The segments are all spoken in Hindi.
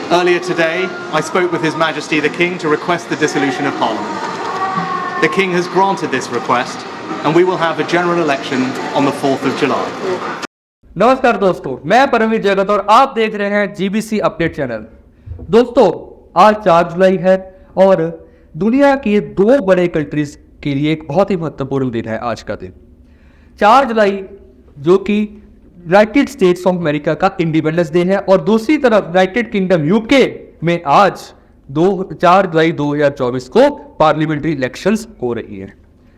Earlier today, I spoke with His Majesty the King to request the dissolution of Parliament. The King has granted this request, and we will have a general election on the 4th of July. नमस्कार दोस्तों, मैं परमवीर जगत और आप देख रहे हैं जीबीसी अपडेट चैनल। दोस्तों, आज 4 जुलाई है और दुनिया की 2 बड़े कंट्रीज के लिए एक बहुत ही महत्वपूर्ण दिन है आज का दिन। 4 जुलाई जो कि यूनाइटेड स्टेट्स ऑफ अमेरिका का इंडिपेंडेंस डे है और दूसरी तरफ यूनाइटेड किंगडम यूके में आज 4 जुलाई 2024 को पार्लियामेंट्री इलेक्शंस हो रही है।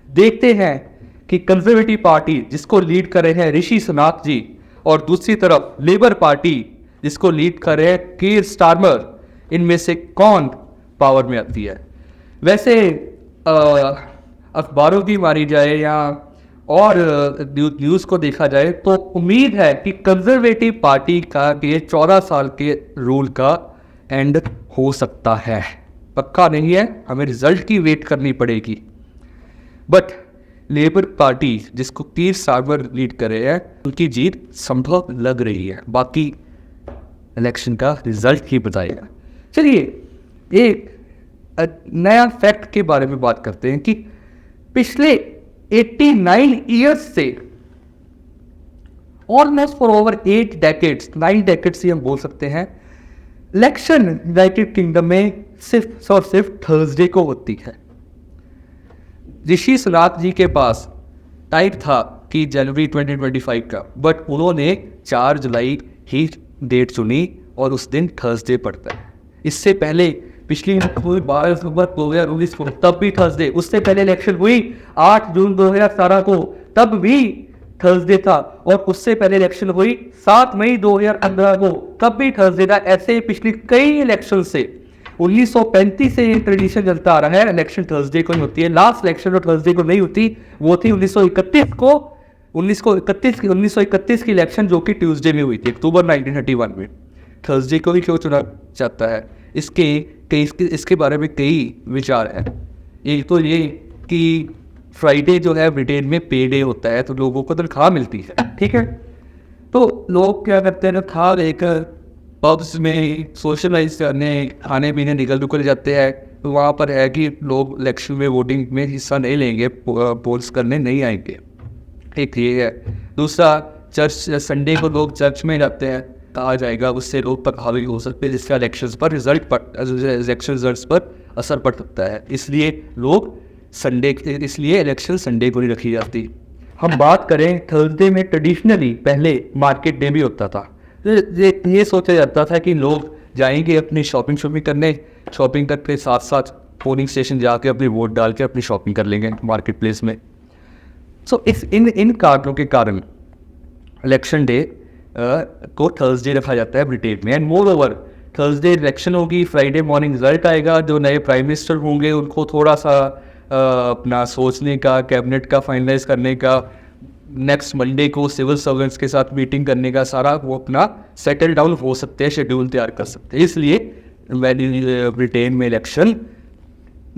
देखते हैं कि कंजर्वेटिव पार्टी जिसको लीड कर रहे हैं ऋषि सुनाक जी और दूसरी तरफ लेबर पार्टी जिसको लीड कर रहे हैं कीर स्टारमर, इनमें से कौन पावर में आती है। वैसे अखबारों की मारी जाए या और न्यूज़ को देखा जाए तो उम्मीद है कि कंजर्वेटिव पार्टी का ये 14 साल के रूल का एंड हो सकता है। पक्का नहीं है, हमें रिजल्ट की वेट करनी पड़ेगी। बट लेबर पार्टी जिसको कीर स्टारमर लीड कर रहे हैं उनकी जीत संभव लग रही है। बाकी इलेक्शन का रिजल्ट ही बताएगा। चलिए एक नया फैक्ट के बारे में बात करते हैं कि पिछले 89 ईयर्स से almost for over 8 decades 9 decades ही हम बोल सकते हैं, इलेक्शन यूनाइटेड किंगडम में सिर्फ और सिर्फ थर्सडे को होती है। ऋषि सुनाक जी के पास टाइम था कि जनवरी 2025 का, बट उन्होंने 4 जुलाई ही डेट चुनी और उस दिन थर्सडे पड़ता है। इससे पहले पिछली 12 अक्टूबर 2019 को तब भी थर्सडे, उससे पहले इलेक्शन हुई 8 जून 2017 को, तब भी थर्सडे था, और उससे पहले इलेक्शन हुई 7 मई 2015 को, तब भी थर्सडे था। ऐसे पिछली कई इलेक्शन से 1935 से ये ट्रेडिशन चलता आ रहा है, इलेक्शन थर्सडे को ही होती है। लास्ट इलेक्शन जो थर्सडे को नहीं होती वो थी 1931 की इलेक्शन जो कि ट्यूसडे में हुई थी, अक्टूबर 1931 में। थर्सडे को ही क्यों चुना जाता है, इसके बारे में कई विचार हैं। एक तो ये कि फ्राइडे जो है ब्रिटेन में पे डे होता है, तो लोगों को तनख्वाह मिलती है, ठीक है। तो लोग क्या करते हैं, तनख्वाह लेकर पब्स में सोशलाइज करने, खाने पीने निकल जाते हैं। तो वहाँ पर है कि लोग इलेक्शन में वोटिंग में हिस्सा नहीं लेंगे, पोल्स करने नहीं आएंगे। एक ये है। दूसरा, चर्च संडे को लोग चर्च में जाते हैं, कहा जाएगा उससे लोग प्रभावित हो सकते हैं, जिसका इलेक्शन रिजल्ट्स पर असर पड़ सकता है। इसलिए इलेक्शन संडे को नहीं रखी जाती। हम बात करें थर्सडे में, ट्रेडिशनली पहले मार्केट डे भी होता था। ये सोचा जाता था कि लोग जाएंगे अपनी शॉपिंग करने, शॉपिंग करके साथ साथ पोलिंग स्टेशन जाके अपनी वोट डाल के अपनी शॉपिंग कर लेंगे मार्केट प्लेस में। सो इन कारणों के कारण इलेक्शन डे को थर्सडे रखा जाता है ब्रिटेन में। And more over, Thursday election होगी, फ्राइडे मॉर्निंग रिजल्ट आएगा। जो नए प्राइम मिनिस्टर होंगे उनको थोड़ा सा अपना सोचने का, कैबिनेट का फाइनलाइज करने का, नेक्स्ट मंडे को सिविल सर्वेंट्स के साथ मीटिंग करने का, सारा वो अपना सेटल डाउन हो सकते हैं, शेड्यूल तैयार कर सकते हैं। इसलिए ब्रिटेन में इलेक्शन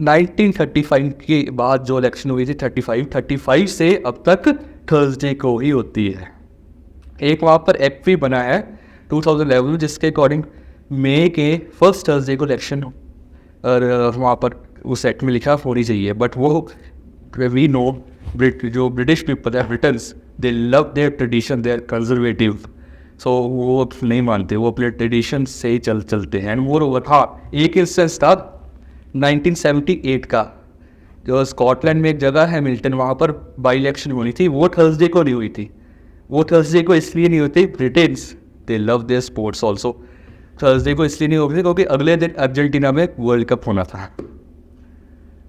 1935 के बाद जो इलेक्शन हुई थी 35 से अब तक थर्सडे को ही होती है। एक वहाँ पर एक्ट भी बना है 2011 जिसके अकॉर्डिंग मई के फर्स्ट थर्सडे को इलेक्शन और वहाँ पर उस एक्ट में लिखा होनी चाहिए। बट वो वी नो जो ब्रिटिश पीपल है, Britons, they love their tradition, they are conservative. So वो नहीं मानते, वो अपने ट्रेडिशन से ही चलते हैं। एंड मोर ओवर, हाँ, एक इंस्टेंस था 1978 का, जो स्कॉटलैंड में एक जगह है मिल्टन, वहाँ पर बाई इलेक्शन होनी थी, वो थर्सडे को नहीं हुई थी। वो थर्सडे को इसलिए नहीं होती, Britons they love their sports also. Thursday को इसलिए नहीं होती क्योंकि अगले दिन अर्जेंटीना में वर्ल्ड कप होना था।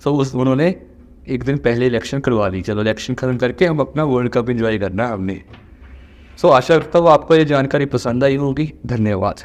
सो उन्होंने एक दिन पहले इलेक्शन करवा ली। चलो इलेक्शन खत्म करके हम अपना वर्ल्ड कप एंजॉय करना है हमने। सो आशा करता हूँ आपको ये जानकारी पसंद आई होगी। धन्यवाद।